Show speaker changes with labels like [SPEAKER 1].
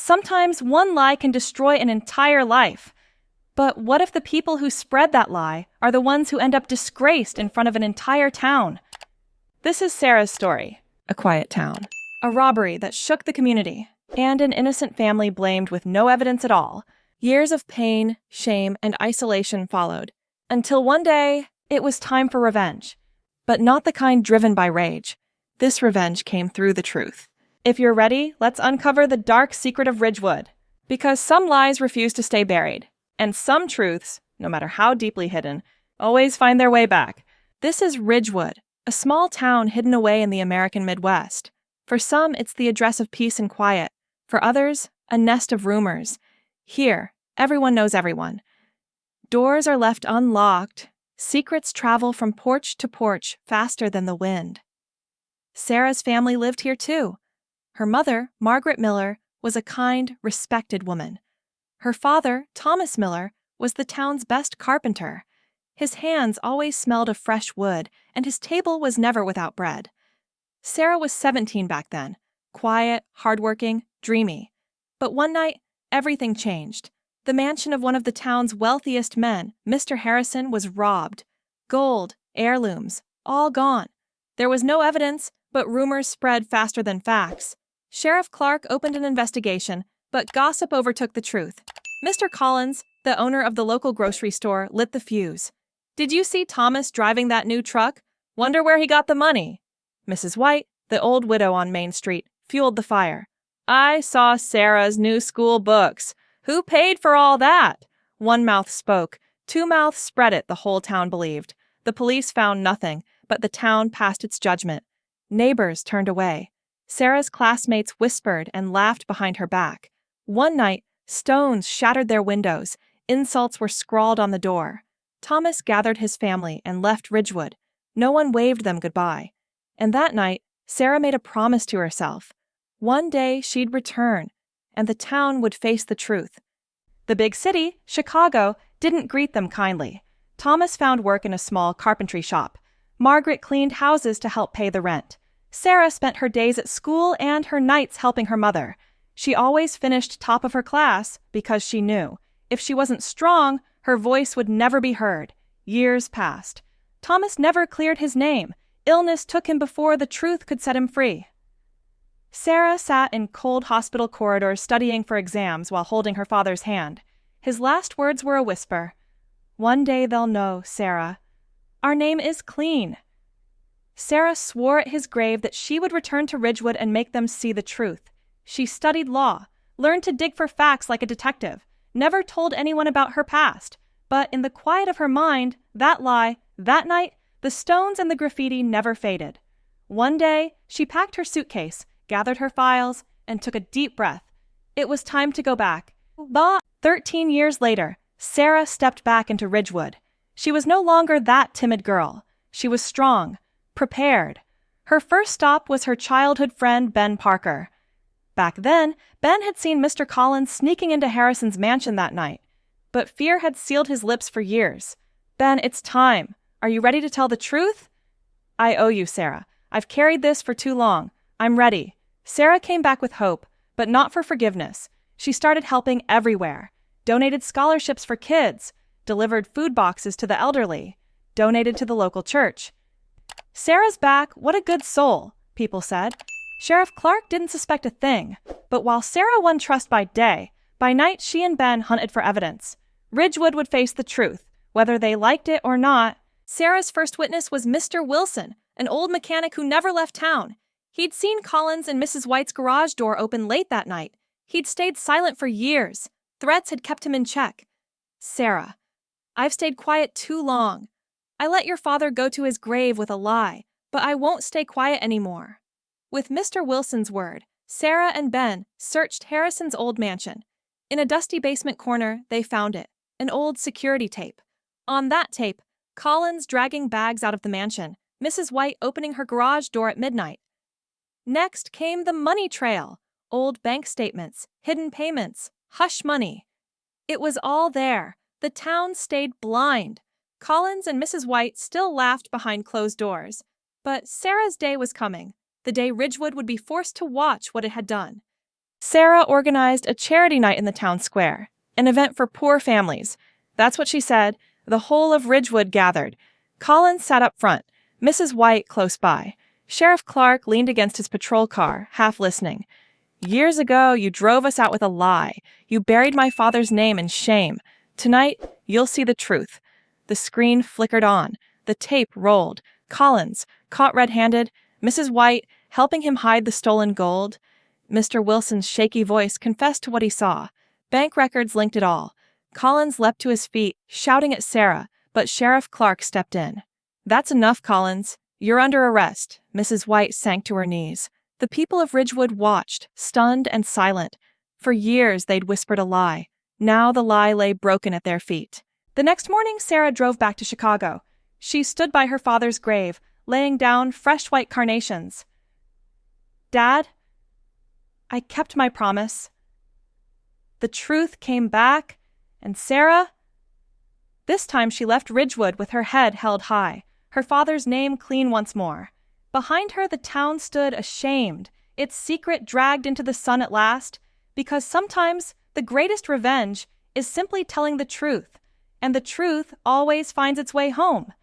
[SPEAKER 1] Sometimes one lie can destroy an entire life. But what if the people who spread that lie are the ones who end up disgraced in front of an entire town? This is Sarah's story. A quiet town. A robbery that shook the community. And an innocent family blamed with no evidence at all. Years of pain, shame, and isolation followed. Until one day, it was time for revenge. But not the kind driven by rage. This revenge came through the truth. If you're ready, let's uncover the dark secret of Ridgewood. Because some lies refuse to stay buried. And some truths, no matter how deeply hidden, always find their way back. This is Ridgewood, a small town hidden away in the American Midwest. For some, it's the address of peace and quiet. For others, a nest of rumors. Here, everyone knows everyone. Doors are left unlocked. Secrets travel from porch to porch faster than the wind. Sarah's family lived here too. Her mother, Margaret Miller, was a kind, respected woman. Her father, Thomas Miller, was the town's best carpenter. His hands always smelled of fresh wood, and his table was never without bread. Sarah was 17 back then, quiet, hardworking, dreamy. But one night, everything changed. The mansion of one of the town's wealthiest men, Mr. Harrison, was robbed. Gold, heirlooms, all gone. There was no evidence, but rumors spread faster than facts. Sheriff Clark opened an investigation, but gossip overtook the truth. Mr. Collins, the owner of the local grocery store, lit the fuse. "Did you see Thomas driving that new truck? Wonder where he got the money." Mrs. White, the old widow on Main Street, fueled the fire. "I saw Sarah's new school books. Who paid for all that?" One mouth spoke. Two mouths spread it, the whole town believed. The police found nothing, but the town passed its judgment. Neighbors turned away. Sarah's classmates whispered and laughed behind her back. One night, stones shattered their windows. Insults were scrawled on the door. Thomas gathered his family and left Ridgewood. No one waved them goodbye. And that night, Sarah made a promise to herself. One day she'd return, and the town would face the truth. The big city, Chicago, didn't greet them kindly. Thomas found work in a small carpentry shop. Margaret cleaned houses to help pay the rent. Sarah spent her days at school and her nights helping her mother. She always finished top of her class because she knew, if she wasn't strong, her voice would never be heard. Years passed. Thomas never cleared his name. Illness took him before the truth could set him free. Sarah sat in cold hospital corridors studying for exams while holding her father's hand. His last words were a whisper. "One day they'll know, Sarah. Our name is clean." Sarah swore at his grave that she would return to Ridgewood and make them see the truth. She studied law, learned to dig for facts like a detective, never told anyone about her past. But in the quiet of her mind, that lie, that night, the stones and the graffiti never faded. One day, she packed her suitcase, gathered her files, and took a deep breath. It was time to go back. 13 years later, Sarah stepped back into Ridgewood. She was no longer that timid girl. She was strong, prepared. Her first stop was her childhood friend, Ben Parker. Back then, Ben had seen Mr. Collins sneaking into Harrison's mansion that night. But fear had sealed his lips for years. "Ben, it's time. Are you ready to tell the truth?" "I owe you, Sarah. I've carried this for too long. I'm ready." Sarah came back with hope, but not for forgiveness. She started helping everywhere. Donated scholarships for kids, delivered food boxes to the elderly, donated to the local church. "Sarah's back, what a good soul," people said. Sheriff Clark didn't suspect a thing, but while Sarah won trust by day, by night she and Ben hunted for evidence. Ridgewood would face the truth, whether they liked it or not. Sarah's first witness was Mr. Wilson, an old mechanic who never left town. He'd seen Collins and Mrs. White's garage door open late that night. He'd stayed silent for years. Threats had kept him in check. "Sarah, I've stayed quiet too long. I let your father go to his grave with a lie, but I won't stay quiet anymore." With Mr. Wilson's word, Sarah and Ben searched Harrison's old mansion. In a dusty basement corner, they found it, an old security tape. On that tape, Collins dragging bags out of the mansion, Mrs. White opening her garage door at midnight. Next came the money trail, old bank statements, hidden payments, hush money. It was all there. The town stayed blind. Collins and Mrs. White still laughed behind closed doors. But Sarah's day was coming, the day Ridgewood would be forced to watch what it had done. Sarah organized a charity night in the town square, an event for poor families. That's what she said. The whole of Ridgewood gathered. Collins sat up front, Mrs. White close by. Sheriff Clark leaned against his patrol car, half listening. Years ago, you drove us out with a lie. You buried my father's name in shame. Tonight, you'll see the truth. The screen flickered on. The tape rolled. Collins, caught red-handed. Mrs. White, helping him hide the stolen gold. Mr. Wilson's shaky voice confessed to what he saw. Bank records linked it all. Collins leapt to his feet, shouting at Sarah, but Sheriff Clark stepped in. That's enough, Collins. You're under arrest. Mrs. White sank to her knees. The people of Ridgewood watched, stunned and silent. For years they'd whispered a lie. Now the lie lay broken at their feet. The next morning, Sarah drove back to Chicago. She stood by her father's grave, laying down fresh white carnations. Dad, I kept my promise. The truth came back, and Sarah... This time she left Ridgewood with her head held high, her father's name clean once more. Behind her the town stood ashamed, its secret dragged into the sun at last, because sometimes the greatest revenge is simply telling the truth, and the truth always finds its way home.